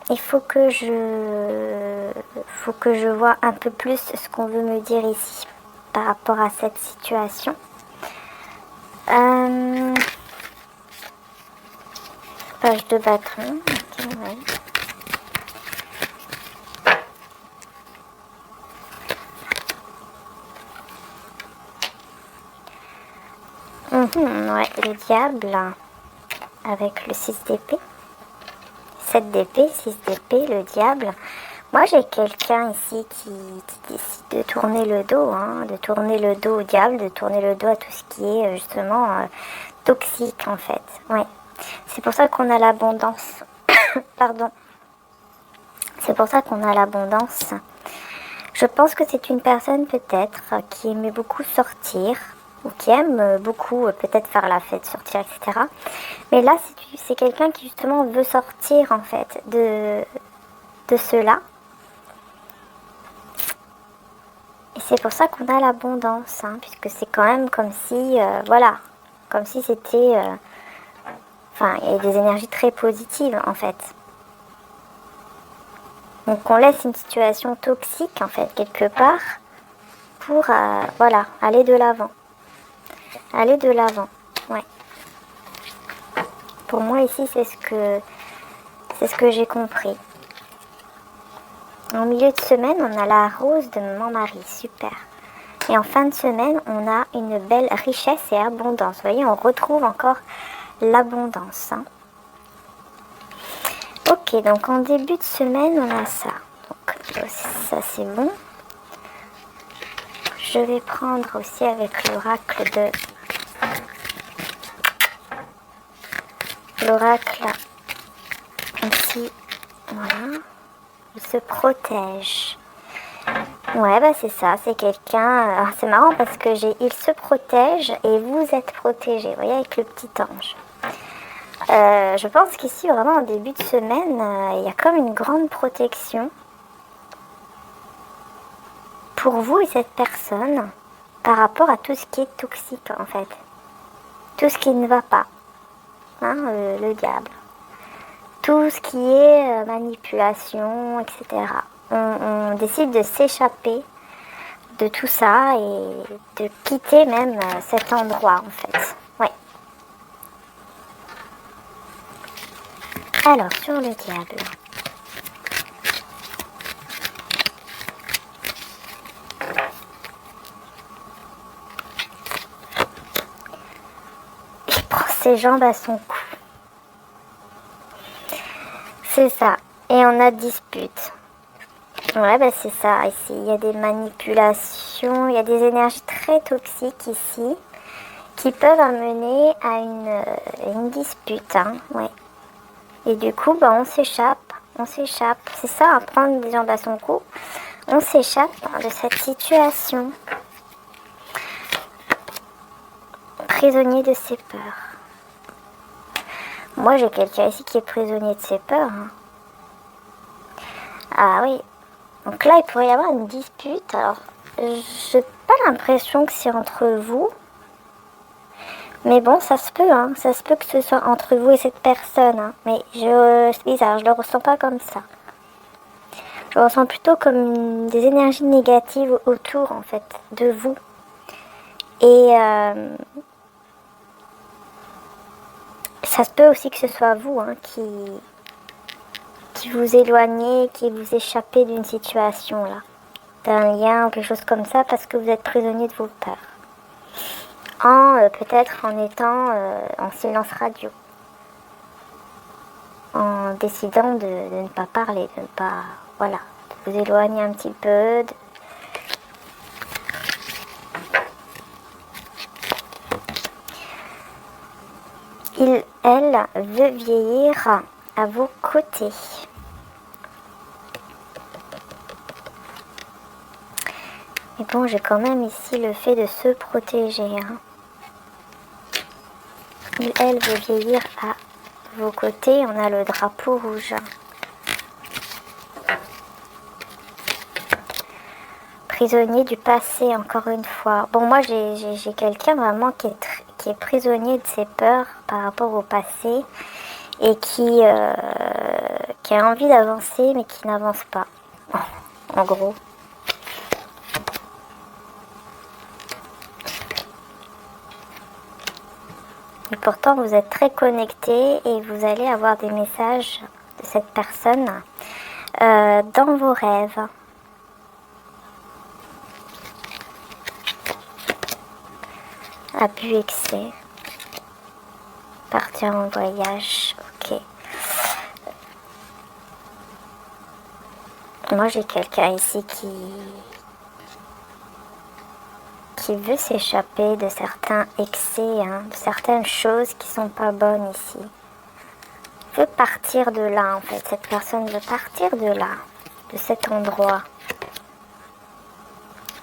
il faut que je vois un peu plus ce qu'on veut me dire ici par rapport à cette situation. Page de bâton. Ok, ouais. Ouais, le diable avec le 6 d'épée. 7 d'épée, 6 d'épée, le diable. Moi, j'ai quelqu'un ici qui décide de tourner le dos, de tourner le dos au diable, de tourner le dos à tout ce qui est justement toxique en fait. Ouais. C'est pour ça qu'on a l'abondance. Pardon. C'est pour ça qu'on a l'abondance. Je pense que c'est une personne peut-être qui aimait beaucoup sortir ou qui aime beaucoup peut-être faire la fête, sortir, etc. Mais là, c'est quelqu'un qui justement veut sortir en fait de cela. Et c'est pour ça qu'on a l'abondance, puisque c'est quand même comme si, voilà, comme si c'était... Enfin, il y a des énergies très positives en fait. Donc on laisse une situation toxique en fait quelque part pour voilà, aller de l'avant. Aller de l'avant, ouais. Pour moi ici c'est ce que j'ai compris. En milieu de semaine, on a la rose de mon mari, super. Et en fin de semaine, on a une belle richesse et abondance. Vous voyez, on retrouve encore l'abondance. Ok, donc en début de semaine, on a ça. Donc ça c'est bon. Je vais prendre aussi avec l'oracle ici, voilà. Il se protège. Ouais, bah c'est ça, c'est quelqu'un... C'est marrant parce que il se protège et vous êtes protégé, vous voyez, avec le petit ange. Je pense qu'ici, vraiment, en début de semaine, il y a comme une grande protection pour vous et cette personne par rapport à tout ce qui est toxique, en fait. Tout ce qui ne va pas. Le diable. Tout ce qui est manipulation, etc. On décide de s'échapper de tout ça et de quitter même cet endroit, en fait. Ouais. Alors, sur le diable. Il prend ses jambes à son cou. C'est ça. Et on a dispute. Ouais, bah c'est ça. Ici, il y a des manipulations, il y a des énergies très toxiques ici qui peuvent amener à une dispute. Ouais. Et du coup, bah, on s'échappe. C'est ça, prendre des jambes à son cou. On s'échappe de cette situation. Prisonnier de ses peurs. Moi, j'ai quelqu'un ici qui est prisonnier de ses peurs. Ah oui. Donc là, il pourrait y avoir une dispute. Alors, j'ai pas l'impression que c'est entre vous. Mais bon, ça se peut, ça se peut que ce soit entre vous et cette personne. Mais c'est bizarre, je le ressens pas comme ça. Je le ressens plutôt comme des énergies négatives autour, en fait, de vous. Et ça se peut aussi que ce soit vous qui vous éloignez, qui vous échappez d'une situation, là. D'un lien ou quelque chose comme ça, parce que vous êtes prisonnier de vos peurs. Peut-être en étant en silence radio. En décidant de ne pas parler, de ne pas... Voilà, de vous éloigner un petit peu. Elle veut vieillir à vos côtés. Mais bon, j'ai quand même ici le fait de se protéger. Elle veut vieillir à vos côtés. On a le drapeau rouge. Prisonnier du passé, encore une fois. Bon, moi, j'ai quelqu'un vraiment qui est prisonnier de ses peurs par rapport au passé et qui qui a envie d'avancer mais qui n'avance pas. En gros. Et pourtant vous êtes très connecté et vous allez avoir des messages de cette personne dans vos rêves. Abus, excès. Partir en voyage, ok. Moi j'ai quelqu'un ici qui veut s'échapper de certains excès, hein, de certaines choses qui sont pas bonnes ici. Veut partir de là en fait, cette personne veut partir de là, de cet endroit.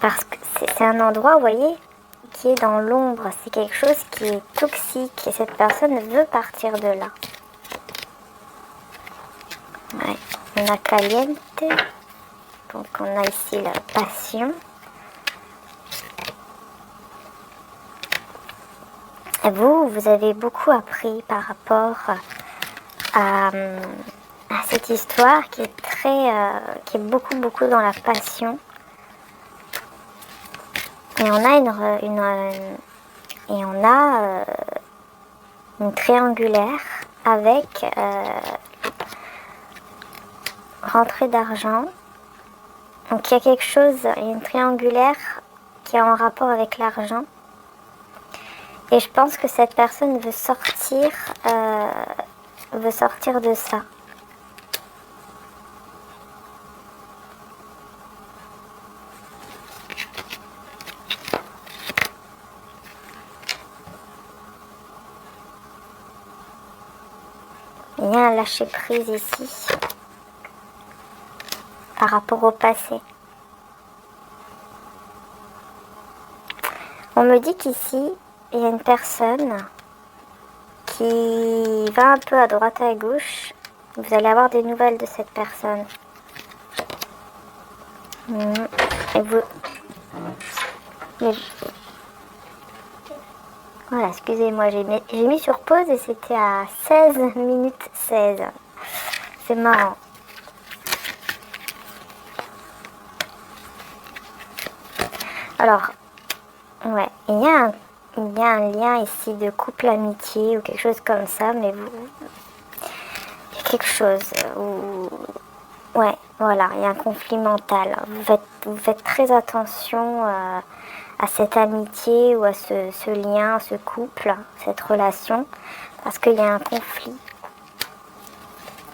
Parce que c'est un endroit, vous voyez, qui est dans l'ombre, c'est quelque chose qui est toxique et cette personne veut partir de là. Ouais. On a caliente, donc on a ici la passion. Et vous avez beaucoup appris par rapport à cette histoire qui est qui est beaucoup dans la passion. Et on a une triangulaire avec rentrée d'argent. Donc il y a quelque chose, il y a une triangulaire qui est en rapport avec l'argent. Et je pense que cette personne veut sortir de ça. Il y a un lâcher prise ici par rapport au passé. On me dit qu'ici, il y a une personne qui va un peu à droite à gauche. Vous allez avoir des nouvelles de cette personne. Et vous... Voilà, excusez-moi, j'ai mis sur pause et c'était à 16 minutes 16. C'est marrant. Alors, ouais, il y a un lien ici de couple amitié ou quelque chose comme ça, mais il y a quelque chose où... Ouais, voilà, il y a un conflit mental. Vous faites très attention à cette amitié ou à ce lien, ce couple, cette relation, parce qu'il y a un conflit.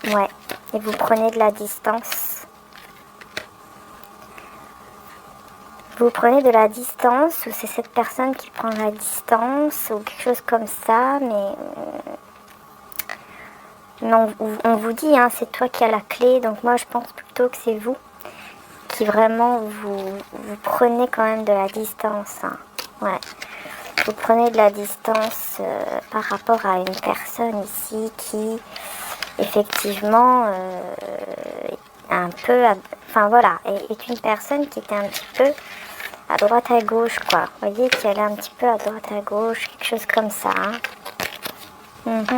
Ouais, et vous prenez de la distance. Vous prenez de la distance, ou c'est cette personne qui prend la distance, ou quelque chose comme ça, mais... Non, on vous dit, hein, c'est toi qui as la clé, donc moi je pense plutôt que c'est vous qui vraiment vous prenez quand même de la distance. Hein. Ouais. Vous prenez de la distance par rapport à une personne ici qui effectivement un peu, enfin voilà, est une personne qui était un petit peu à droite à gauche, quoi. Vous voyez, qui allait un petit peu à droite à gauche, quelque chose comme ça. Hein.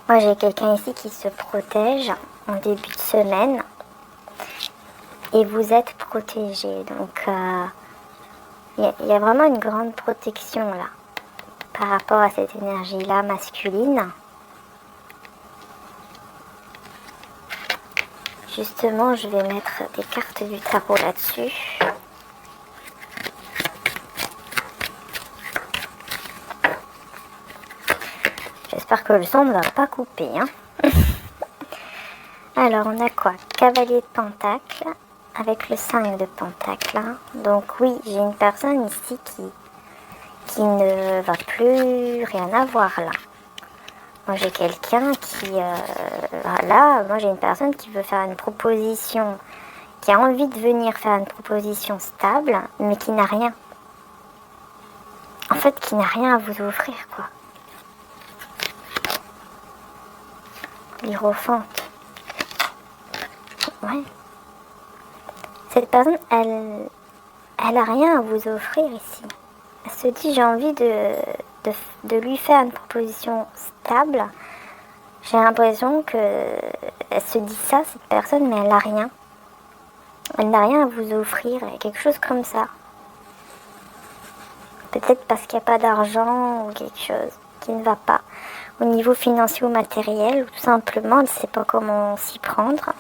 Moi, j'ai quelqu'un ici qui se protège en début de semaine. Et vous êtes protégé. Donc, il y a vraiment une grande protection, là, par rapport à cette énergie-là masculine. Justement, je vais mettre des cartes du tarot là-dessus. J'espère que le son ne va pas couper. Hein. Alors, on a quoi? Cavalier de Pentacle avec le 5 de Pentacle. Hein. Donc oui, j'ai une personne ici qui ne va plus rien avoir là. Moi, j'ai quelqu'un qui... voilà, moi j'ai une personne qui veut faire une proposition, qui a envie de venir faire une proposition stable, mais qui n'a rien. En fait, qui n'a rien à vous offrir, quoi. L'Hiérophante. Ouais. Cette personne, elle a rien à vous offrir ici. Elle se dit, j'ai envie de lui faire une proposition stable. J'ai l'impression que elle se dit ça, cette personne, mais elle n'a rien. Elle n'a rien à vous offrir, quelque chose comme ça. Peut-être parce qu'il n'y a pas d'argent ou quelque chose qui ne va pas au niveau financier ou matériel, ou tout simplement elle ne sait pas comment s'y prendre.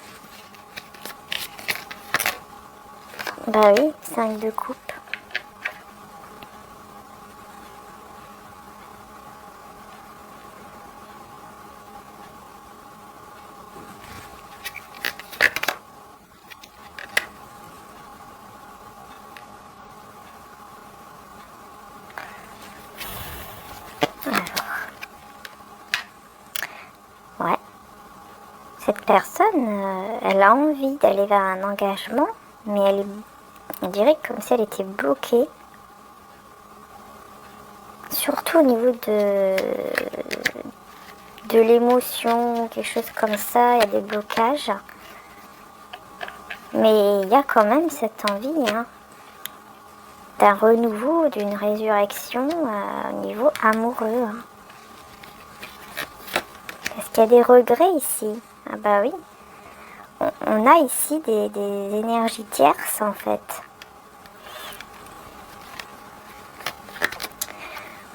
Bah oui, 5 de coupe. Ouais. Cette personne, elle a envie d'aller vers un engagement, mais on dirait comme si elle était bloquée. Surtout au niveau de l'émotion, quelque chose comme ça, il y a des blocages. Mais il y a quand même cette envie, hein, d'un renouveau, d'une résurrection au niveau amoureux. Hein. Est-ce qu'il y a des regrets ici? Ah bah oui. On a ici des énergies tierces en fait.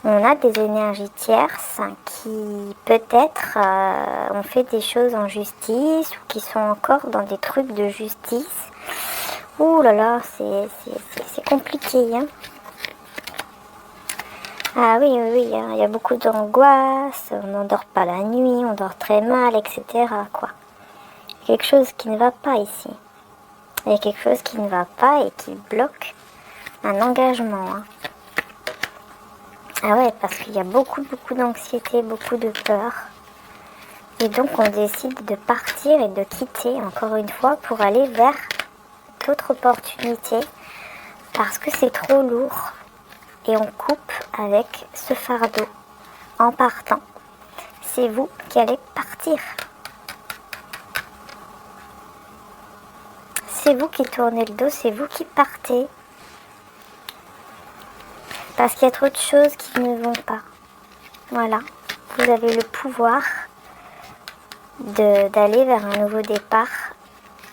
On a des énergies tierces qui peut-être ont fait des choses en justice ou qui sont encore dans des trucs de justice. Ouh là là, c'est compliqué. Hein. Ah oui, oui, oui, hein, il y a beaucoup d'angoisse, on n'endort pas la nuit, on dort très mal, etc. quoi. Quelque chose qui ne va pas ici. Il y a quelque chose qui ne va pas et qui bloque un engagement. Hein. Ah ouais, parce qu'il y a beaucoup d'anxiété, beaucoup de peur. Et donc on décide de partir et de quitter, encore une fois, pour aller vers d'autres opportunités. Parce que c'est trop lourd. Et on coupe avec ce fardeau en partant. C'est vous qui allez partir. C'est vous qui tournez le dos, c'est vous qui partez. Parce qu'il y a trop de choses qui ne vont pas. Voilà. Vous avez le pouvoir d'aller vers un nouveau départ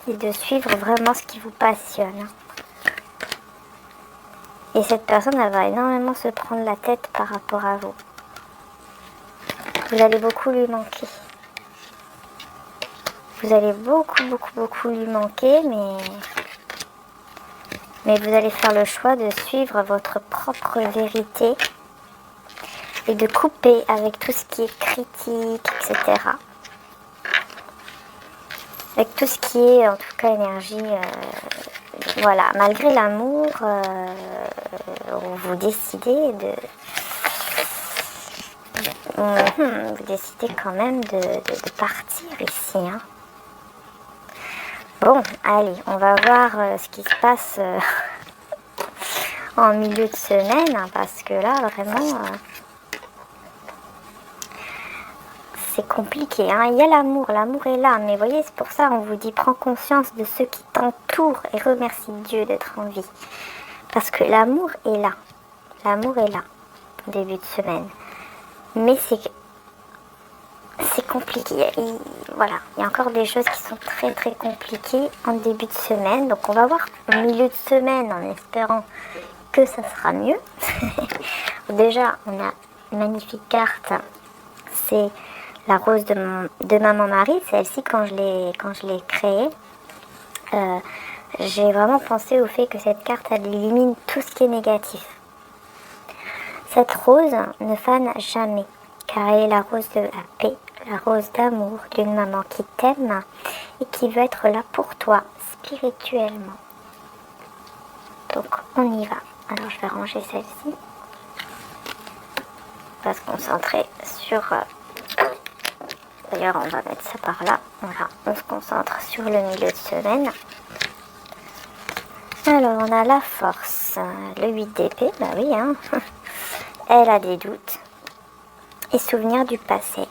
et de suivre vraiment ce qui vous passionne. Et cette personne, elle va énormément se prendre la tête par rapport à vous. Vous allez beaucoup lui manquer. Vous allez beaucoup lui manquer, mais vous allez faire le choix de suivre votre propre vérité et de couper avec tout ce qui est critique, etc. Avec tout ce qui est, en tout cas, énergie. Voilà, malgré l'amour, vous décidez vous décidez quand même de partir ici. Hein. Bon, allez, on va voir ce qui se passe en milieu de semaine, hein, parce que là, vraiment, c'est compliqué. Hein. Il y a l'amour est là, mais vous voyez, c'est pour ça on vous dit, prends conscience de ceux qui t'entourent et remercie Dieu d'être en vie. Parce que l'amour est là. L'amour est là, au début de semaine. Mais c'est compliqué. Voilà, il y a encore des choses qui sont très compliquées en début de semaine. Donc on va voir au milieu de semaine en espérant que ça sera mieux. Déjà, on a une magnifique carte. C'est la rose de Maman Marie. Celle-ci, quand je l'ai créée, j'ai vraiment pensé au fait que cette carte, elle élimine tout ce qui est négatif. Cette rose ne fane jamais, car elle est la rose de la paix, la rose d'amour d'une maman qui t'aime et qui veut être là pour toi, spirituellement. Donc, on y va. Alors, je vais ranger celle-ci. On va se concentrer sur... D'ailleurs, on va mettre ça par là. Voilà, on se concentre sur le milieu de semaine. Alors, on a la force, le 8 d'épée, bah oui, hein. Elle a des doutes et souvenirs du passé.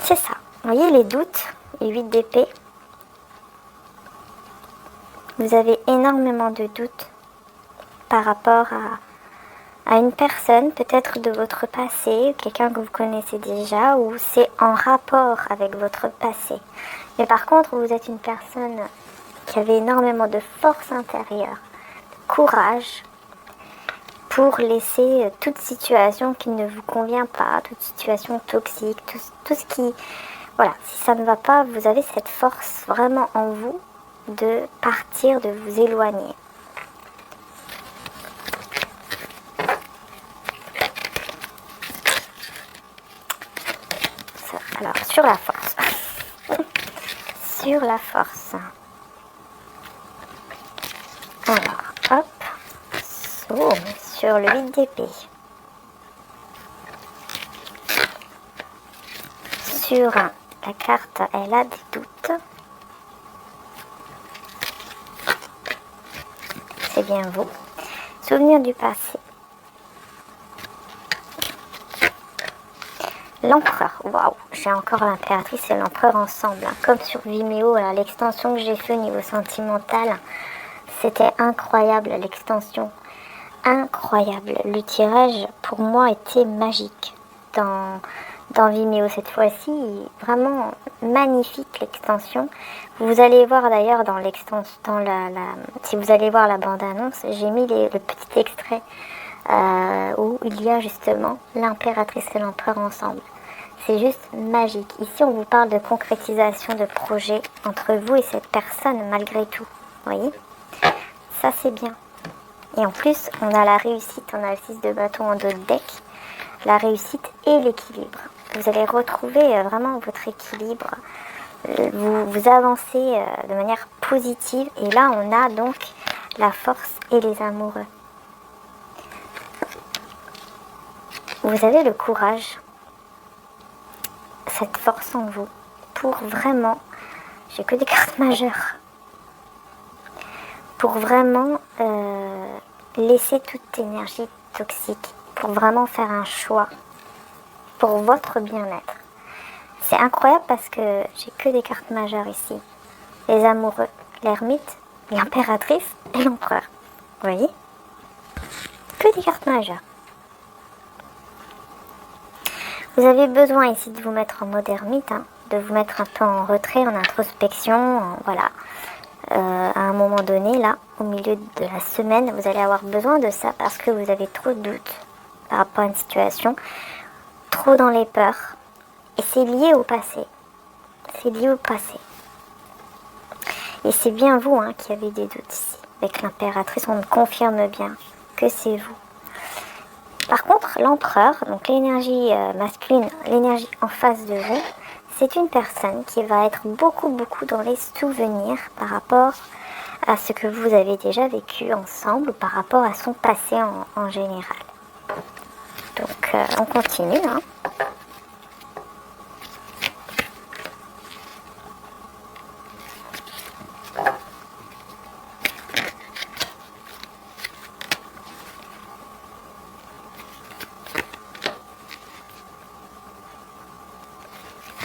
C'est ça. Vous voyez les doutes, les 8 d'épée. Vous avez énormément de doutes par rapport à une personne, peut-être de votre passé, quelqu'un que vous connaissez déjà, ou c'est en rapport avec votre passé. Mais par contre, vous êtes une personne qui avait énormément de force intérieure, de courage, pour laisser toute situation qui ne vous convient pas, toute situation toxique, tout ce qui... Voilà, si ça ne va pas, vous avez cette force vraiment en vous de partir, de vous éloigner. Alors, sur la force. Sur la force. Alors, hop. So, sur le 8 d'épée. Sur la carte, elle a des doutes. C'est bien vous. Souvenir du passé. L'empereur, waouh, j'ai encore l'impératrice et l'empereur ensemble, hein. Comme sur Vimeo, l'extension que j'ai fait au niveau sentimental, c'était incroyable, l'extension, incroyable. Le tirage, pour moi, était magique dans Vimeo cette fois-ci, vraiment magnifique l'extension. Vous allez voir d'ailleurs dans l'extension, si vous allez voir la bande-annonce, j'ai mis le petit extrait où il y a justement l'impératrice et l'empereur ensemble. C'est juste magique. Ici, on vous parle de concrétisation de projet entre vous et cette personne, malgré tout. Vous voyez? Ça, c'est bien. Et en plus, on a la réussite. On a le 6 de bâton en dos de deck. La réussite et l'équilibre. Vous allez retrouver vraiment votre équilibre. Vous avancez de manière positive. Et là, on a donc la force et les amoureux. Vous avez le courage, cette force en vous, pour vraiment, j'ai que des cartes majeures, pour vraiment laisser toute énergie toxique, pour vraiment faire un choix, pour votre bien-être. C'est incroyable parce que j'ai que des cartes majeures ici. Les amoureux, l'ermite, l'impératrice et l'empereur. Vous voyez? Que des cartes majeures. Vous avez besoin ici de vous mettre en mode ermite, hein, de vous mettre un peu en retrait, en introspection, voilà. À un moment donné, là, au milieu de la semaine, vous allez avoir besoin de ça parce que vous avez trop de doutes par rapport à une situation, trop dans les peurs. Et c'est lié au passé. C'est lié au passé. Et c'est bien vous hein, qui avez des doutes ici. Avec l'impératrice, on me confirme bien que c'est vous. Par contre, l'empereur, donc l'énergie masculine, l'énergie en face de vous, c'est une personne qui va être beaucoup dans les souvenirs par rapport à ce que vous avez déjà vécu ensemble, par rapport à son passé en général. Donc, on continue. Hein.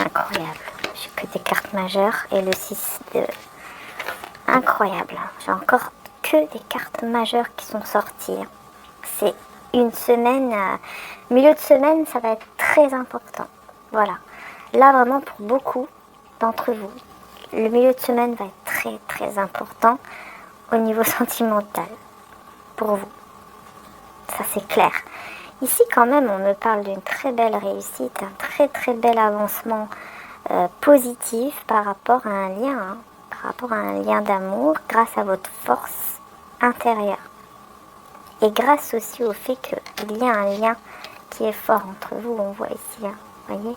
Incroyable. J'ai que des cartes majeures et le 6 de... Incroyable. J'ai encore que des cartes majeures qui sont sorties. C'est une semaine... milieu de semaine, ça va être très important. Voilà. Là, vraiment, pour beaucoup d'entre vous, le milieu de semaine va être très important au niveau sentimental. Pour vous. Ça, c'est clair. Ici, quand même, on me parle d'une très belle réussite, un très bel avancement positif par rapport à un lien, hein, par rapport à un lien d'amour, grâce à votre force intérieure. Et grâce aussi au fait qu'il y a un lien qui est fort entre vous, on voit ici, hein, voyez,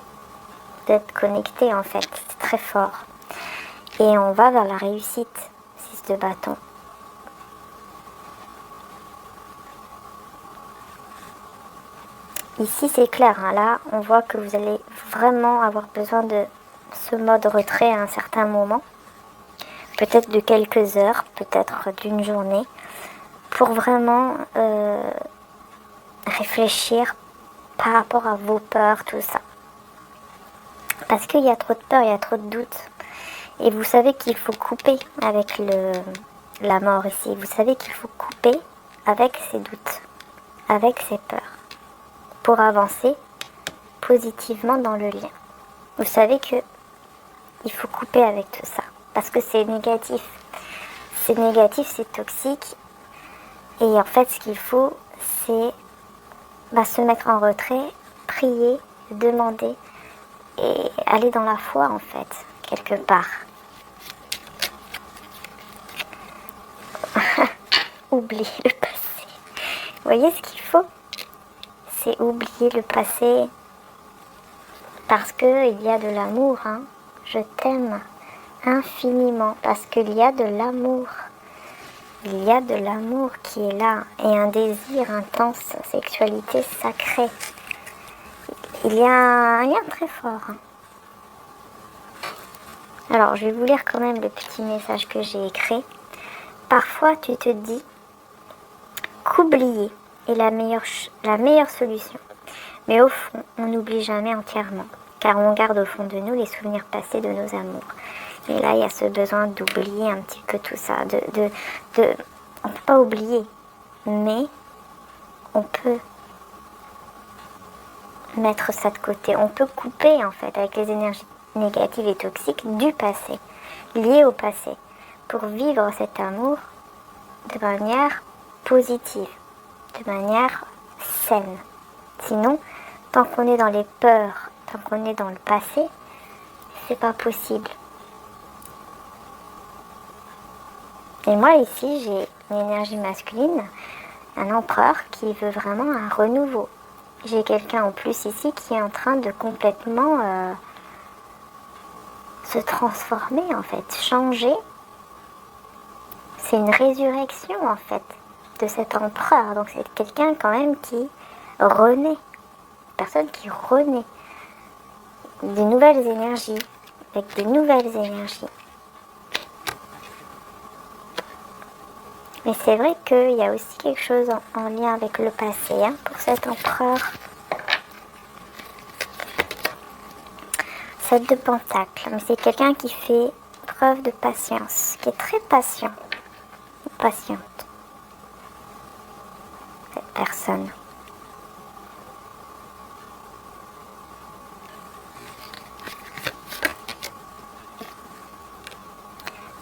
d'être connecté en fait, c'est très fort. Et on va vers la réussite, 6 de bâton. Ici, c'est clair, hein, là, on voit que vous allez vraiment avoir besoin de ce mode retrait à un certain moment. Peut-être de quelques heures, peut-être d'une journée, pour vraiment réfléchir par rapport à vos peurs, tout ça. Parce qu'il y a trop de peur, il y a trop de doutes. Et vous savez qu'il faut couper avec la mort ici. Vous savez qu'il faut couper avec ces doutes, avec ses peurs pour avancer positivement dans le lien. Vous savez que il faut couper avec tout ça parce que c'est négatif. C'est négatif, c'est toxique. Et en fait, ce qu'il faut, c'est se mettre en retrait, prier, demander et aller dans la foi en fait, quelque part. Oublier le passé. Vous voyez ce qu'il faut? C'est oublier le passé parce qu'il y a de l'amour. Hein. Je t'aime infiniment parce qu'il y a de l'amour. Il y a de l'amour qui est là et un désir intense, sexualité sacrée. Il y a un lien très fort. Alors, je vais vous lire quand même le petit message que j'ai écrit. Parfois, tu te dis qu'oublier est la meilleure solution. Mais au fond, on n'oublie jamais entièrement, car on garde au fond de nous les souvenirs passés de nos amours. Et là, il y a ce besoin d'oublier un petit peu tout ça. On ne peut pas oublier, mais on peut mettre ça de côté. On peut couper, en fait, avec les énergies négatives et toxiques du passé, liées au passé, pour vivre cet amour de manière positive, de manière saine. Sinon, tant qu'on est dans les peurs, tant qu'on est dans le passé, c'est pas possible. Et moi ici, j'ai une énergie masculine, un empereur qui veut vraiment un renouveau. J'ai quelqu'un en plus ici qui est en train de complètement se transformer en fait, changer. C'est une résurrection en fait de cet empereur. Donc c'est quelqu'un quand même qui renaît, une personne qui renaît, des nouvelles énergies, avec des nouvelles énergies. Mais c'est vrai qu'il y a aussi quelque chose en lien avec le passé pour cet empereur. 7 de Pentacle, mais c'est quelqu'un qui fait preuve de patience, qui est très patient, patiente, cette personne.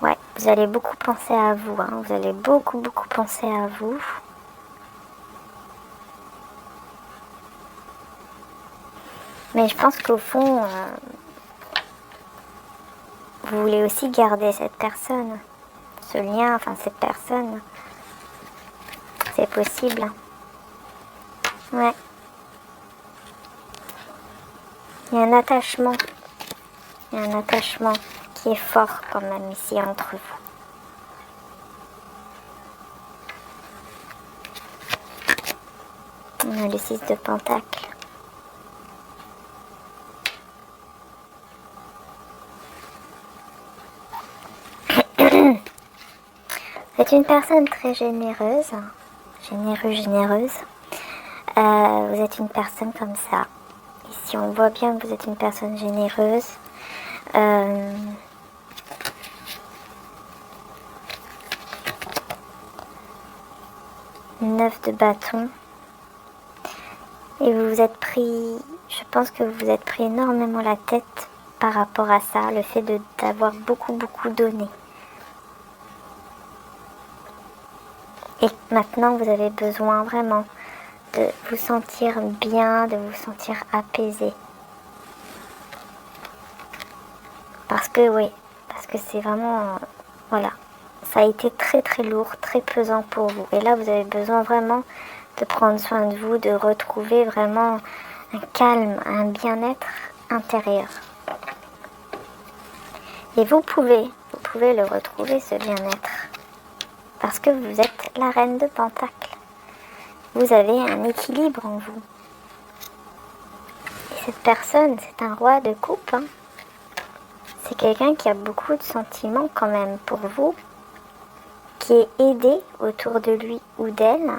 Ouais, vous allez beaucoup penser à vous, vous allez beaucoup penser à vous. Mais je pense qu'au fond, vous voulez aussi garder cette personne, ce lien, enfin cette personne. C'est possible. Ouais. Il y a un attachement. Il y a un attachement qui est fort quand même ici entre vous. On a le 6 de Pentacle. Vous êtes une personne très généreuse, généreuse. Vous êtes une personne comme ça. Ici, on voit bien que vous êtes une personne généreuse. 9 de bâton. Et vous vous êtes pris, je pense que vous vous êtes pris énormément la tête par rapport à ça, le fait d'avoir beaucoup donné. Et maintenant, vous avez besoin vraiment de vous sentir bien, de vous sentir apaisé. Parce que c'est vraiment, voilà, ça a été très lourd, très pesant pour vous. Et là, vous avez besoin vraiment de prendre soin de vous, de retrouver vraiment un calme, un bien-être intérieur. Et vous pouvez le retrouver, ce bien-être. Parce que vous êtes la reine de Pentacle. Vous avez un équilibre en vous. Et cette personne, c'est un roi de coupe. C'est quelqu'un qui a beaucoup de sentiments quand même pour vous, qui est aidé autour de lui ou d'elle,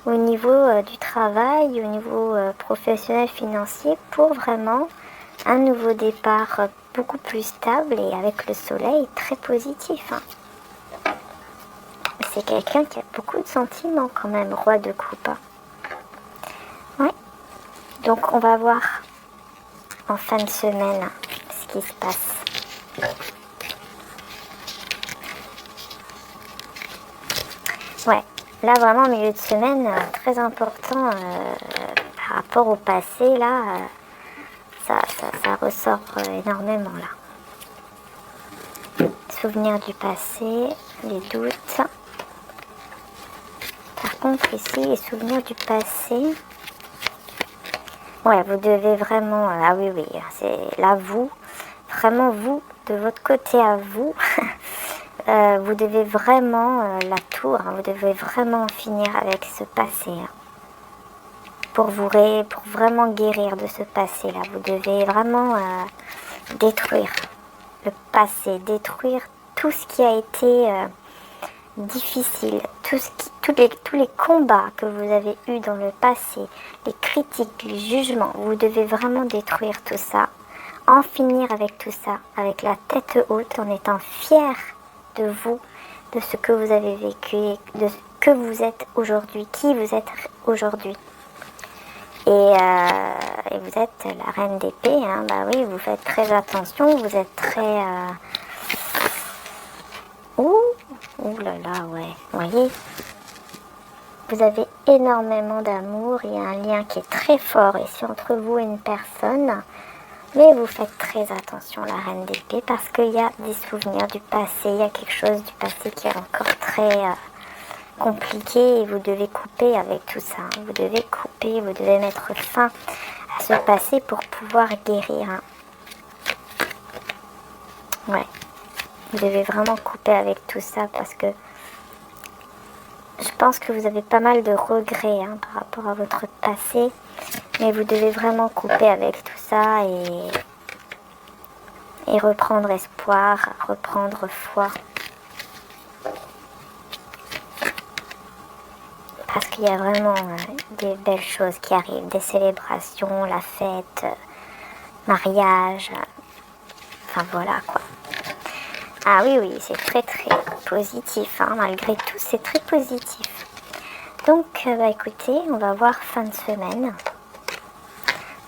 au niveau du travail, au niveau professionnel, financier, pour vraiment un nouveau départ beaucoup plus stable et avec le soleil très positif. C'est quelqu'un qui a beaucoup de sentiments quand même, roi de coupe. Donc on va voir en fin de semaine ce qui se passe. Ouais, là vraiment milieu de semaine, très important par rapport au passé, là, ça ressort énormément là. Souvenirs du passé, les doutes. Par contre ici, les souvenirs du passé, ouais, vous devez vraiment, ah oui, oui, c'est là vous, vraiment vous, de votre côté à vous, vous devez vraiment la tour, hein, vous devez vraiment en finir avec ce passé. Hein. Pour vraiment guérir de ce passé-là, vous devez vraiment détruire le passé, détruire tout ce qui a été difficile, tous les combats que vous avez eus dans le passé, les critiques, les jugements, vous devez vraiment détruire tout ça, en finir avec tout ça, avec la tête haute, en étant fier de vous, de ce que vous avez vécu, de ce que vous êtes aujourd'hui, qui vous êtes aujourd'hui. Et vous êtes la reine d'épée, hein, bah oui, vous faites très attention, vous êtes très... Ouh là là, ouais, vous voyez, vous avez énormément d'amour, il y a un lien qui est très fort ici entre vous et une personne, mais vous faites très attention, la reine d'épée, parce qu'il y a des souvenirs du passé, il y a quelque chose du passé qui est encore très compliqué et vous devez couper avec tout ça, vous devez couper, vous devez mettre fin à ce passé pour pouvoir guérir. Hein. Ouais. Vous devez vraiment couper avec tout ça parce que je pense que vous avez pas mal de regrets hein, par rapport à votre passé. Mais vous devez vraiment couper avec tout ça et reprendre espoir, reprendre foi. Parce qu'il y a vraiment des belles choses qui arrivent, des célébrations, la fête, mariage, enfin voilà quoi. Ah oui, oui, c'est très très positif, hein. Malgré tout, c'est très positif. Donc, bah écoutez, on va voir fin de semaine.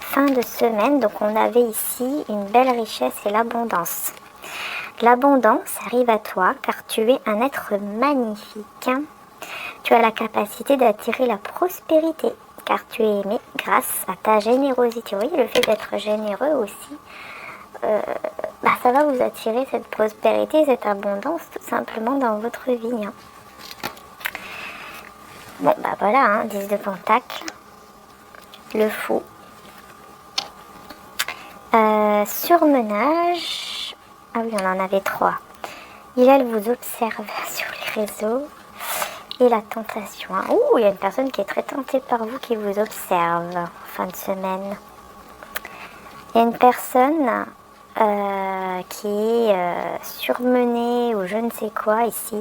Fin de semaine, donc on avait ici une belle richesse et l'abondance. L'abondance arrive à toi car tu es un être magnifique. Tu as la capacité d'attirer la prospérité car tu es aimé grâce à ta générosité. Oui, le fait d'être généreux aussi. Ça va vous attirer cette prospérité, cette abondance tout simplement dans votre vie. Hein. Bon, bah voilà, hein, 10 de Pentacle, le fou. Surmenage, ah oui, on en avait 3. Il vous observe sur les réseaux et la tentation. Hein. Ouh, il y a une personne qui est très tentée par vous qui vous observe en fin de semaine. Il y a une personne... qui est surmenée ou je ne sais quoi ici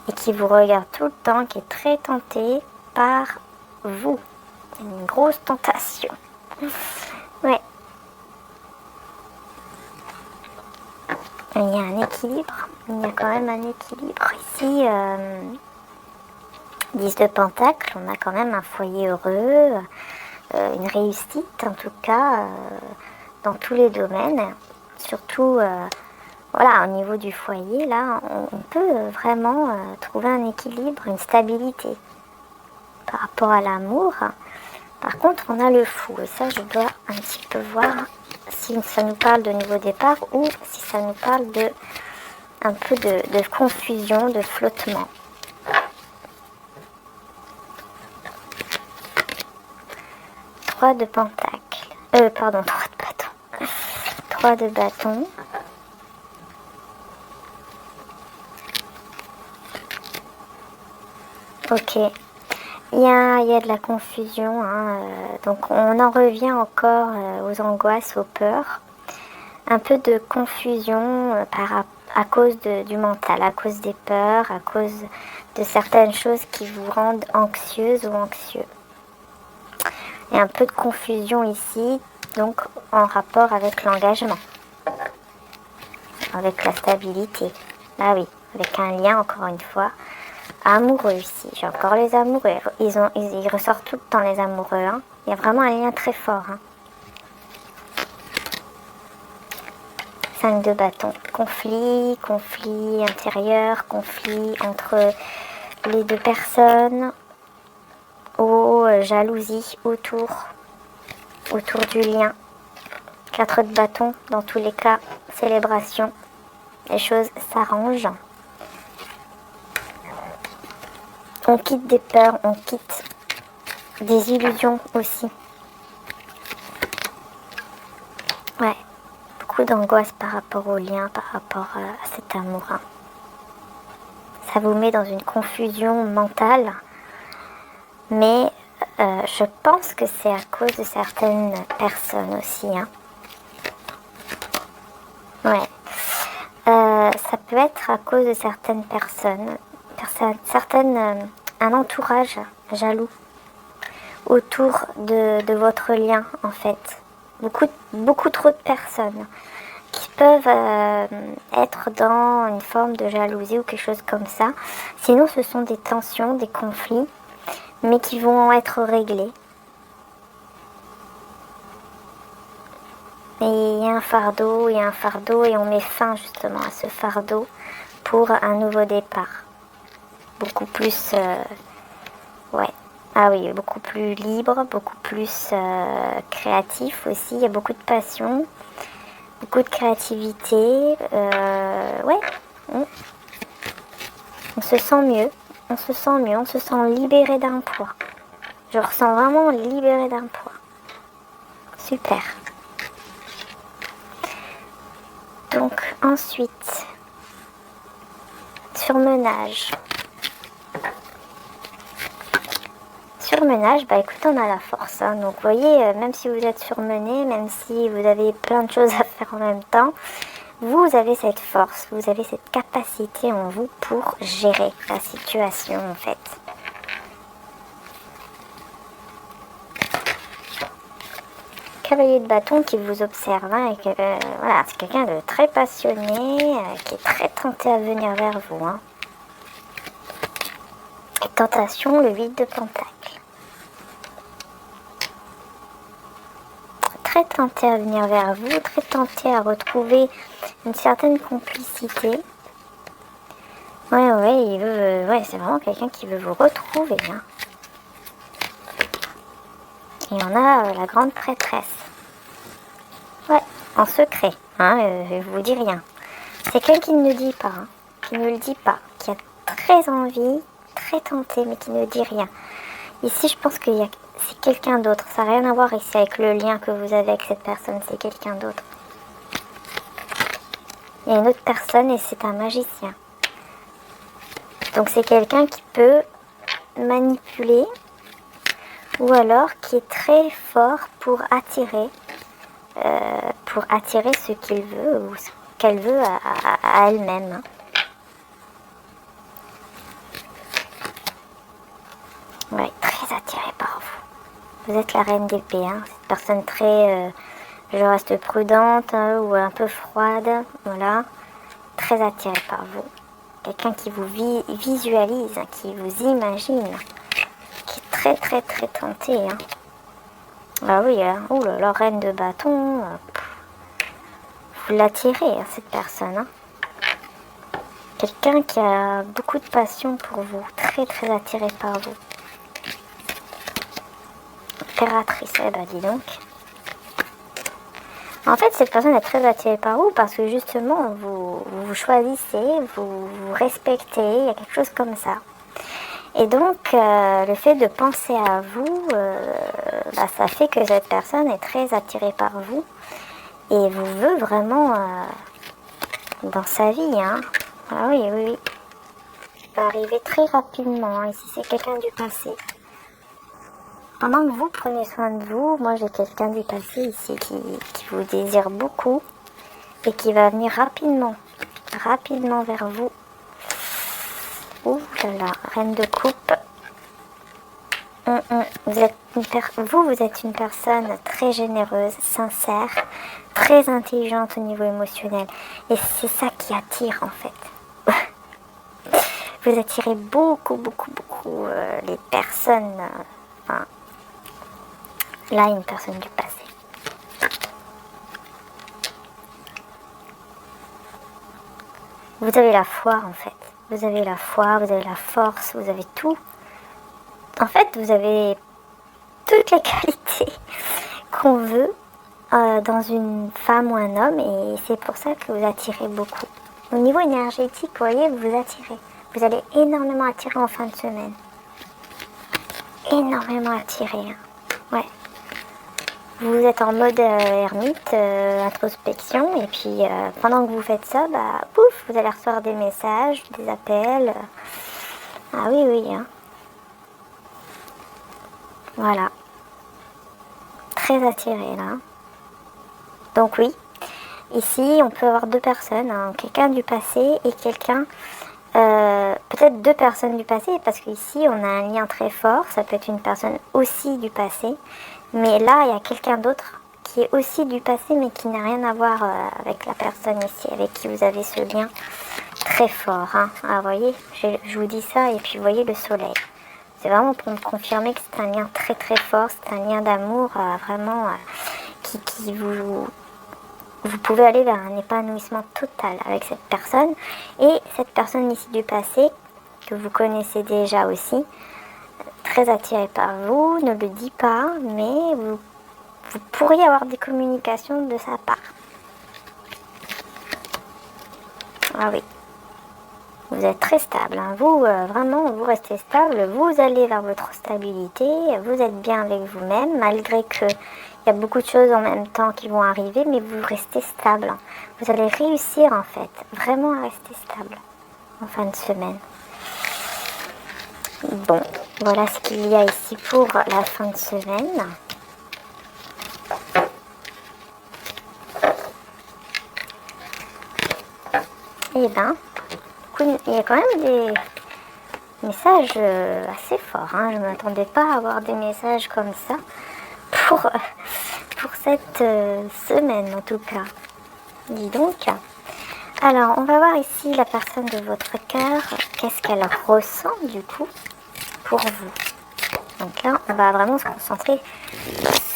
et qui vous regarde tout le temps, qui est très tenté par vous. Une grosse tentation. Ouais. Il y a un équilibre. Il y a quand même un équilibre. Ici, 10 de Pentacle, on a quand même un foyer heureux, une réussite en tout cas. Dans tous les domaines, surtout voilà, au niveau du foyer, là, on peut vraiment trouver un équilibre, une stabilité par rapport à l'amour. Par contre, on a le fou, et ça, je dois un petit peu voir si ça nous parle de nouveau départ ou si ça nous parle de un peu de confusion, de flottement. Trois de Pentacle. Pardon, 3 de bâton. 3 de bâton. Ok. Il y a de la confusion. Hein, donc on en revient encore aux angoisses, aux peurs. Un peu de confusion à cause du mental, à cause des peurs, à cause de certaines choses qui vous rendent anxieuse ou anxieux. Il y a un peu de confusion ici, donc en rapport avec l'engagement, avec la stabilité. Ah oui, avec un lien, encore une fois, Amoureux ici, j'ai encore les amoureux. Ils ressortent tout le temps les amoureux. Hein. Il y a vraiment un lien très fort. Hein. 5 de bâton. Conflit intérieur, conflit entre les deux personnes. Ou jalousie autour du lien. 4 de bâton, dans tous les cas, célébration. Les choses s'arrangent. On quitte des peurs, on quitte des illusions aussi. Ouais, beaucoup d'angoisse par rapport au lien, par rapport à cet amour. Hein. Ça vous met dans une confusion mentale. Mais je pense que c'est à cause de certaines personnes aussi. Hein. Ouais. Ça peut être à cause de certaines personnes. Un entourage jaloux autour de votre lien en fait. Beaucoup trop de personnes qui peuvent être dans une forme de jalousie ou quelque chose comme ça. Sinon ce sont des tensions, des conflits, mais qui vont être réglés. Et il y a un fardeau et on met fin justement à ce fardeau pour un nouveau départ. Beaucoup plus, ouais, ah oui, beaucoup plus libre, beaucoup plus créatif aussi. Il y a beaucoup de passion, beaucoup de créativité. Ouais, on se sent mieux, on se sent libéré d'un poids. Je ressens vraiment libéré d'un poids. Super. Donc ensuite, surmenage. Surmenage, bah écoutez, on a la force. Hein. Donc vous voyez, même si vous êtes surmené, même si vous avez plein de choses à faire en même temps, vous avez cette force, vous avez cette capacité en vous pour gérer la situation en fait. Cavalier de bâton qui vous observe, hein, et que, voilà, c'est quelqu'un de très passionné, qui est très tenté à venir vers vous. Hein. Et tentation, le 8 de pentacle. Très tenté à venir vers vous, très tenté à retrouver une certaine complicité. Ouais, il veut, ouais, c'est vraiment quelqu'un qui veut vous retrouver. Hein. Et on a la grande prêtresse. Ouais, en secret, hein, je vous dis rien. C'est quelqu'un qui ne le dit pas, hein, qui ne le dit pas, qui a très envie, très tenté, mais qui ne dit rien. Ici, je pense que c'est quelqu'un d'autre. Ça n'a rien à voir ici avec le lien que vous avez avec cette personne, c'est quelqu'un d'autre. Il y a une autre personne et c'est un magicien. Donc c'est quelqu'un qui peut manipuler ou alors qui est très fort pour attirer ce qu'il veut ou ce qu'elle veut à elle-même. Ouais, très attirée par vous. Vous êtes la reine d'épée, hein. Cette personne très, je reste prudente hein, ou un peu froide, voilà. Très attirée par vous. Quelqu'un qui vous visualise, qui vous imagine, qui est très très très tenté. Hein. Ah oui, hein. Ouh là là, reine de bâton. Vous l'attirez, hein, cette personne. Hein. Quelqu'un qui a beaucoup de passion pour vous, très très attiré par vous. Impératrice, eh ben dis donc. En fait, cette personne est très attirée par vous parce que justement, vous choisissez, vous respectez, il y a quelque chose comme ça. Et donc, le fait de penser à vous, ça fait que cette personne est très attirée par vous et vous veut vraiment dans sa vie. Hein. Ah oui, oui, oui. Ça va arriver très rapidement, hein. Ici, c'est quelqu'un du passé. Pendant que vous prenez soin de vous, moi j'ai quelqu'un du passé ici qui vous désire beaucoup et qui va venir rapidement vers vous. Ouh là là, reine de coupe. Vous êtes une personne très généreuse, sincère, très intelligente au niveau émotionnel. Et c'est ça qui attire en fait. Vous attirez beaucoup, beaucoup, beaucoup les personnes. Enfin, là, une personne du passé. Vous avez la foi en fait. Vous avez la foi, vous avez la force, vous avez tout. En fait, vous avez toutes les qualités qu'on veut dans une femme ou un homme et c'est pour ça que vous attirez beaucoup. Au niveau énergétique, vous voyez, vous attirez. Vous allez énormément attirer en fin de semaine. Énormément attirer. Hein. Ouais. Vous êtes en mode ermite, introspection, et puis pendant que vous faites ça, bah, pouf, vous allez recevoir des messages, des appels. Ah oui, oui. Hein. Voilà. Très attiré là. Donc oui, ici on peut avoir deux personnes, hein, quelqu'un du passé et quelqu'un, peut-être deux personnes du passé, parce qu'ici on a un lien très fort, ça peut être une personne aussi du passé, mais là il y a quelqu'un d'autre qui est aussi du passé mais qui n'a rien à voir avec la personne ici, avec qui vous avez ce lien très fort. Hein. Ah, vous voyez, je vous dis ça et puis vous voyez le soleil. C'est vraiment pour me confirmer que c'est un lien très très fort, c'est un lien d'amour vraiment qui vous pouvez aller vers un épanouissement total avec cette personne. Et cette personne ici du passé, que vous connaissez déjà aussi, très attirée par vous, ne le dit pas, mais vous pourriez avoir des communications de sa part. Ah oui. Vous êtes très stable. Hein. Vous, vraiment, vous restez stable. Vous allez vers votre stabilité. Vous êtes bien avec vous-même, malgré que il y a beaucoup de choses en même temps qui vont arriver, mais vous restez stable. Vous allez réussir, en fait, vraiment à rester stable en fin de semaine. Bon, voilà ce qu'il y a ici pour la fin de semaine. Eh ben, il y a quand même des messages assez forts. Hein. Je ne m'attendais pas à avoir des messages comme ça pour cette semaine en tout cas. Dis donc. Alors, on va voir ici la personne de votre cœur. Qu'est-ce qu'elle ressent du coup pour vous. Donc là, on va vraiment se concentrer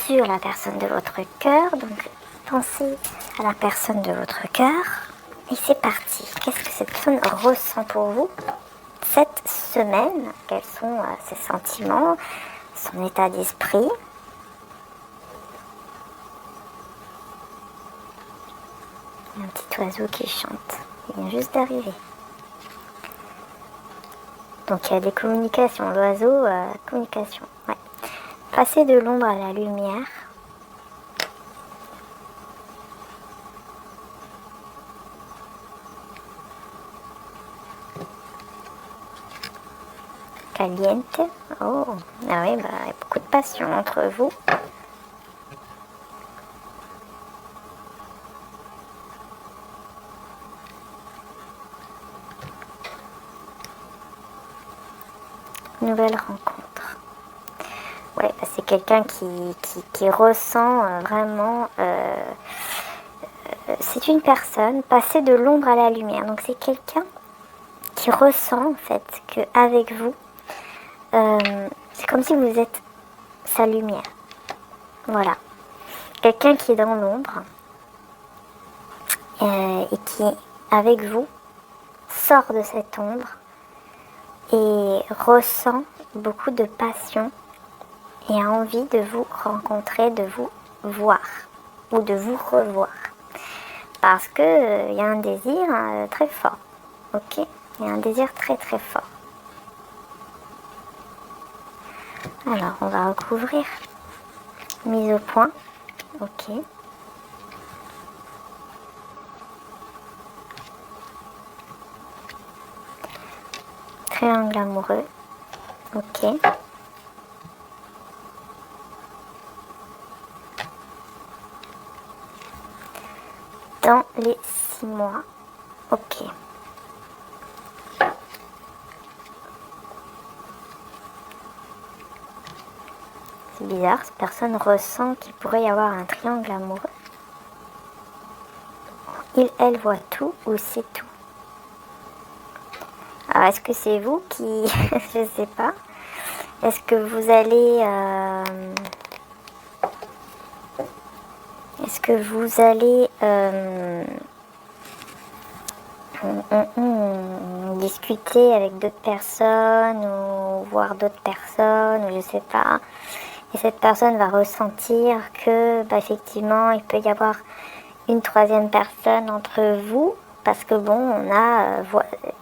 sur la personne de votre cœur. Donc, pensez à la personne de votre cœur. Et c'est parti. Qu'est-ce que cette personne ressent pour vous cette semaine? Quels sont ses sentiments, son état d'esprit? Il y a un petit oiseau qui chante. Il vient juste d'arriver. Donc il y a des communications. L'oiseau, communication. Ouais. Passer de l'ombre à la lumière. Caliente. Oh, ah oui, bah, il y a beaucoup de passion entre vous. Nouvelle rencontre. Ouais, bah, c'est quelqu'un qui ressent vraiment... c'est une personne passée de l'ombre à la lumière. Donc c'est quelqu'un qui ressent en fait qu'avec vous, c'est comme si vous êtes sa lumière. Voilà. Quelqu'un qui est dans l'ombre et qui, avec vous, sort de cette ombre et ressent beaucoup de passion et a envie de vous rencontrer, de vous voir ou de vous revoir. Parce que y a un désir très fort. Ok? Il y a un désir très très fort. Alors, on va recouvrir. Mise au point. Ok. Triangle amoureux. Ok. Dans les 6 mois. Ok. C'est bizarre, cette personne ressent qu'il pourrait y avoir un triangle amoureux. Il, elle voit tout ou c'est tout. Alors, est-ce que c'est vous qui... je sais pas. Est-ce que vous allez... Est-ce que vous allez... discuter avec d'autres personnes ou voir d'autres personnes ou je sais pas, et cette personne va ressentir que effectivement il peut y avoir une troisième personne entre vous parce que bon on a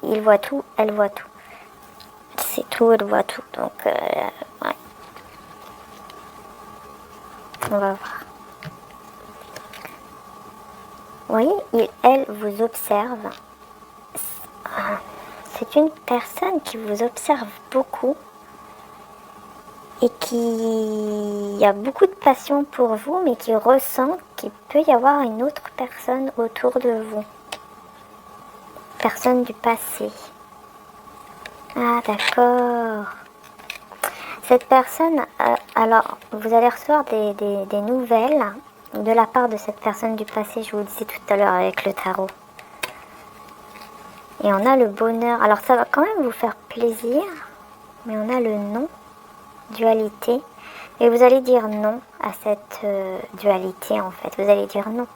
il voit tout, elle voit tout, c'est tout, elle voit tout, donc ouais, on va voir. Vous voyez, elle vous observe. C'est une personne qui vous observe beaucoup et qui a beaucoup de passion pour vous, mais qui ressent qu'il peut y avoir une autre personne autour de vous. Personne du passé. Ah, d'accord. Cette personne, alors, vous allez recevoir des nouvelles de la part de cette personne du passé, je vous le disais tout à l'heure avec le tarot. Et on a le bonheur. Alors ça va quand même vous faire plaisir, mais on a le non, dualité. Et vous allez dire non à cette dualité en fait. Vous allez dire non.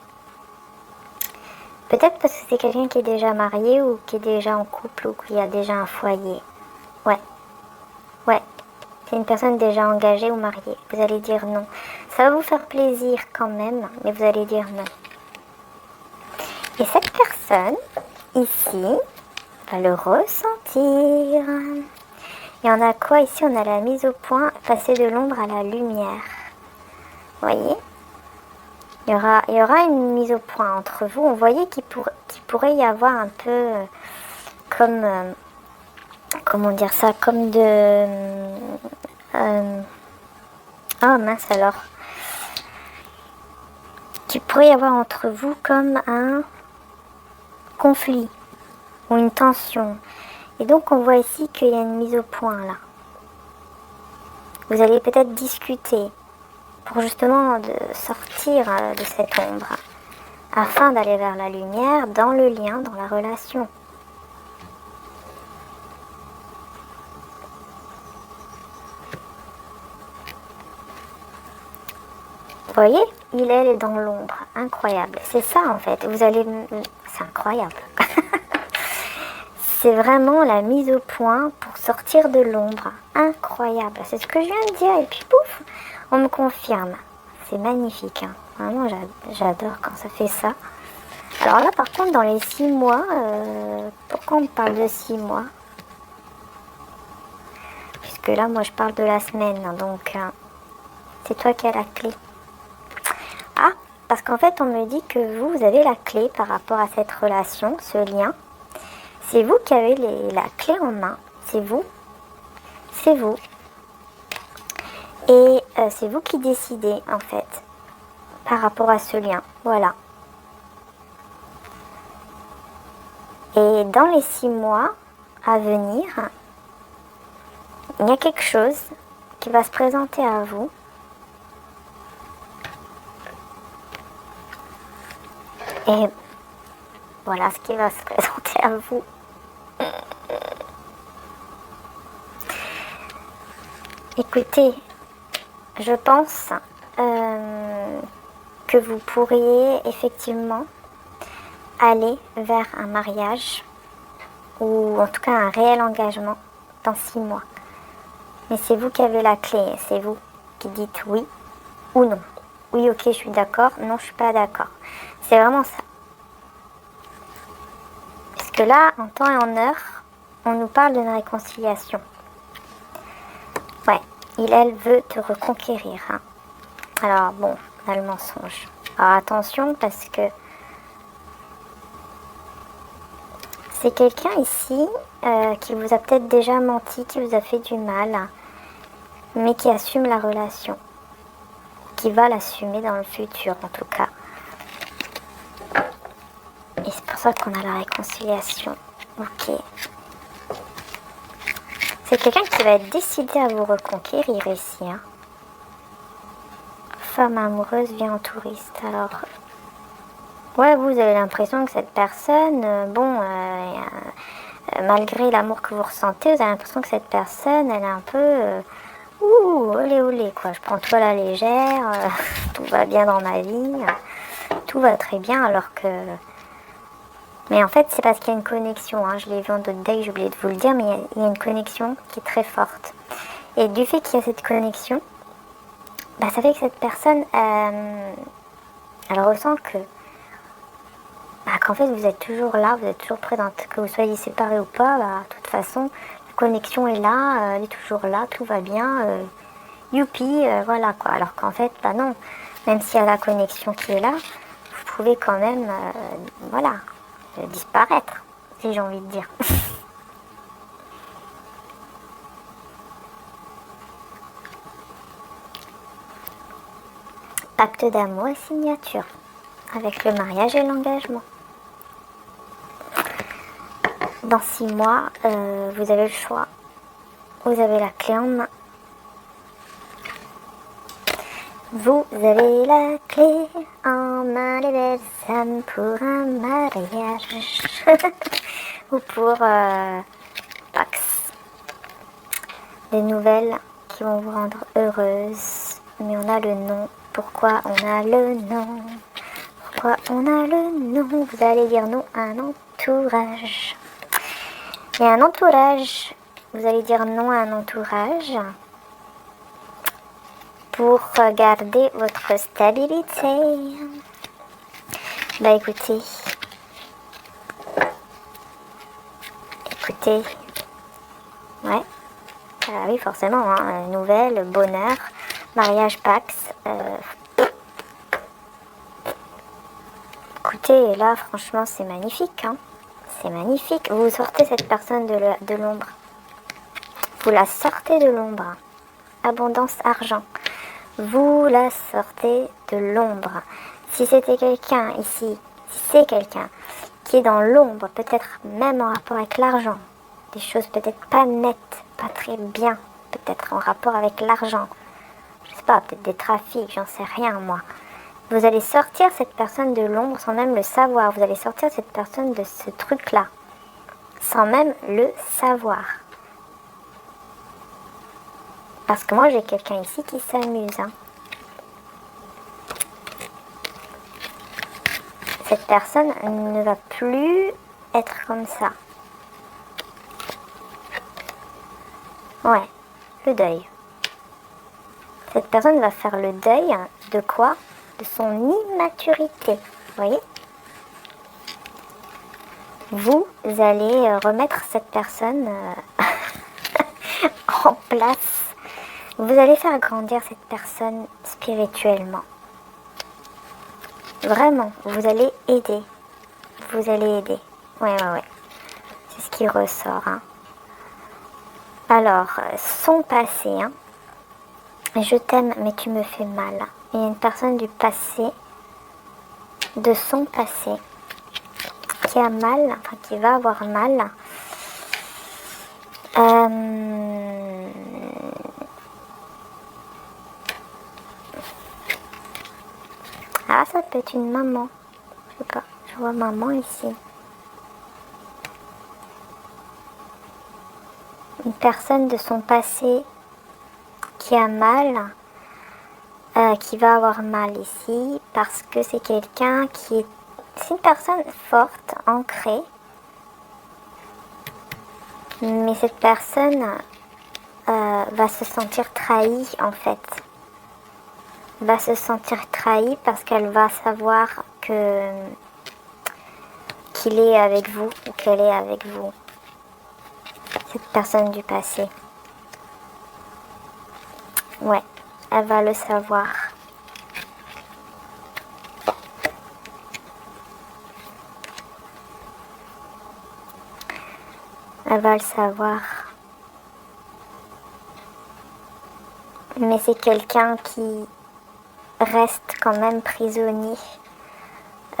Peut-être parce que c'est quelqu'un qui est déjà marié ou qui est déjà en couple ou qui a déjà un foyer. Ouais. Ouais. C'est une personne déjà engagée ou mariée. Vous allez dire non. Ça va vous faire plaisir quand même, mais vous allez dire non. Et cette personne, ici, va le ressentir. Et on a quoi ici? On a la mise au point, passer de l'ombre à la lumière. Vous voyez? Il y aura une mise au point entre vous. On voyait qu'il pourrait y avoir un peu comme... comment dire ça? Comme de... oh mince alors. Qu'il pourrait y avoir entre vous comme un conflit ou une tension. Et donc on voit ici qu'il y a une mise au point là. Vous allez peut-être discuter pour justement de sortir de cette ombre afin d'aller vers la lumière dans le lien, dans la relation. Vous voyez, elle est dans l'ombre. Incroyable. C'est ça en fait. Vous allez... C'est incroyable. C'est vraiment la mise au point pour sortir de l'ombre. Incroyable. C'est ce que je viens de dire. Et puis pouf, on me confirme. C'est magnifique. Hein. Vraiment, j'adore quand ça fait ça. Alors là, par contre, dans les 6 mois, pourquoi on me parle de 6 mois? Puisque là, moi, je parle de la semaine. Hein, donc, c'est toi qui as la clé. Ah, parce qu'en fait, on me dit que vous avez la clé par rapport à cette relation, ce lien. C'est vous qui avez la clé en main. C'est vous. C'est vous. Et c'est vous qui décidez, en fait, par rapport à ce lien. Voilà. Et dans les 6 mois à venir, il y a quelque chose qui va se présenter à vous. Et voilà ce qui va se présenter à vous. Écoutez, je pense que vous pourriez effectivement aller vers un mariage ou en tout cas un réel engagement dans 6 mois. Mais c'est vous qui avez la clé, c'est vous qui dites oui ou non. Oui, ok, je suis d'accord, non, je suis pas d'accord. C'est vraiment ça. Parce que là, en temps et en heure, on nous parle d'une réconciliation. Ouais, elle veut te reconquérir. Hein. Alors bon, on a le mensonge. Alors attention parce que c'est quelqu'un ici qui vous a peut-être déjà menti, qui vous a fait du mal, mais qui assume la relation. Qui va l'assumer dans le futur en tout cas. Et c'est pour ça qu'on a la réconciliation. Ok. C'est quelqu'un qui va être décidé à vous reconquérir ici. Hein. Femme amoureuse vient en touriste. Alors, ouais, vous avez l'impression que cette personne, malgré l'amour que vous ressentez, vous avez l'impression que cette personne, elle est un peu... ouh, olé olé, quoi. Je prends tout à la légère, tout va bien dans ma vie, tout va très bien, alors que... Mais en fait, c'est parce qu'il y a une connexion, hein. Je l'ai vu en d'autres days, j'ai oublié de vous le dire, mais il y a une connexion qui est très forte. Et du fait qu'il y a cette connexion, bah, ça fait que cette personne, elle ressent que... Bah, qu'en fait, vous êtes toujours là, vous êtes toujours présente. Que vous soyez séparés ou pas, bah, de toute façon, la connexion est là, elle est toujours là, tout va bien. Youpi, voilà quoi. Alors qu'en fait, bah non. Même s'il y a la connexion qui est là, vous pouvez quand même, voilà, disparaître, si j'ai envie de dire. Pacte d'amour et signature, avec le mariage et l'engagement. Dans 6 mois, vous avez le choix. Vous avez la clé en main. Vous avez la clé en main, les belles âmes, pour un mariage. Ou pour Pax. Des nouvelles qui vont vous rendre heureuse. Mais on a le nom. Pourquoi on a le nom? Pourquoi on a le nom? Vous allez dire non à un entourage. Et un entourage. Vous allez dire non à un entourage. Pour garder votre stabilité. Bah écoutez. Ouais. Ah oui, forcément, hein. Nouvelle, bonheur, mariage, Pax. Écoutez, là, franchement, c'est magnifique, hein. C'est magnifique. Vous sortez cette personne de l'ombre. Vous la sortez de l'ombre. Abondance, argent. Vous la sortez de l'ombre. Si c'était quelqu'un ici, si c'est quelqu'un qui est dans l'ombre, peut-être même en rapport avec l'argent, des choses peut-être pas nettes, pas très bien, peut-être en rapport avec l'argent, je sais pas, peut-être des trafics, j'en sais rien moi. Vous allez sortir cette personne de l'ombre sans même le savoir. Vous allez sortir cette personne de ce truc-là sans même le savoir. Parce que moi, j'ai quelqu'un ici qui s'amuse. Hein. Cette personne ne va plus être comme ça. Ouais, le deuil. Cette personne va faire le deuil de quoi? De son immaturité. Vous voyez? Vous allez remettre cette personne en place. Vous allez faire grandir cette personne spirituellement. Vraiment, vous allez aider. Vous allez aider. Ouais. C'est ce qui ressort. Hein. Alors, son passé. Hein. Je t'aime, mais tu me fais mal. Il y a une personne du passé, de son passé, qui a mal, enfin qui va avoir mal. Ah, ça peut être une maman. Je sais pas, je vois maman ici. Une personne de son passé qui a mal, qui va avoir mal ici, parce que c'est quelqu'un qui est... C'est une personne forte, ancrée. Mais cette personne va se sentir trahie en fait. Va se sentir trahie parce qu'elle va savoir que qu'il est avec vous ou qu'elle est avec vous. Cette personne du passé. Ouais, elle va le savoir. Elle va le savoir. Mais c'est quelqu'un qui reste quand même prisonnier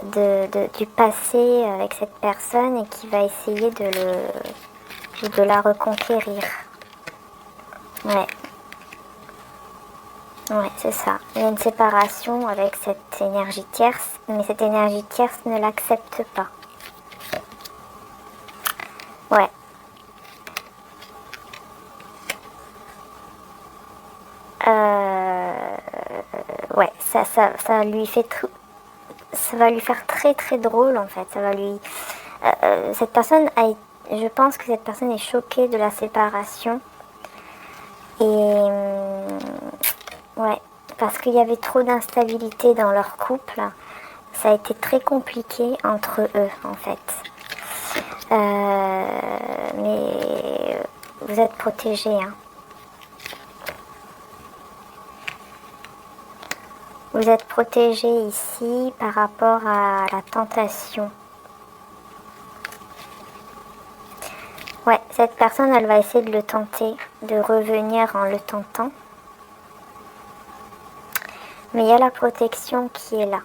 du passé avec cette personne et qui va essayer de la reconquérir. Ouais. Ouais, c'est ça. Il y a une séparation avec cette énergie tierce, mais cette énergie tierce ne l'accepte pas. Ouais, ouais, ça lui fait ça va lui faire très très drôle en fait. Ça va lui, cette personne je pense que cette personne est choquée de la séparation et ouais, parce qu'il y avait trop d'instabilité dans leur couple. Ça a été très compliqué entre eux en fait. Mais vous êtes protégés, hein. Vous êtes protégé ici par rapport à la tentation. Ouais, cette personne, elle va essayer de le tenter, de revenir en le tentant. Mais il y a la protection qui est là.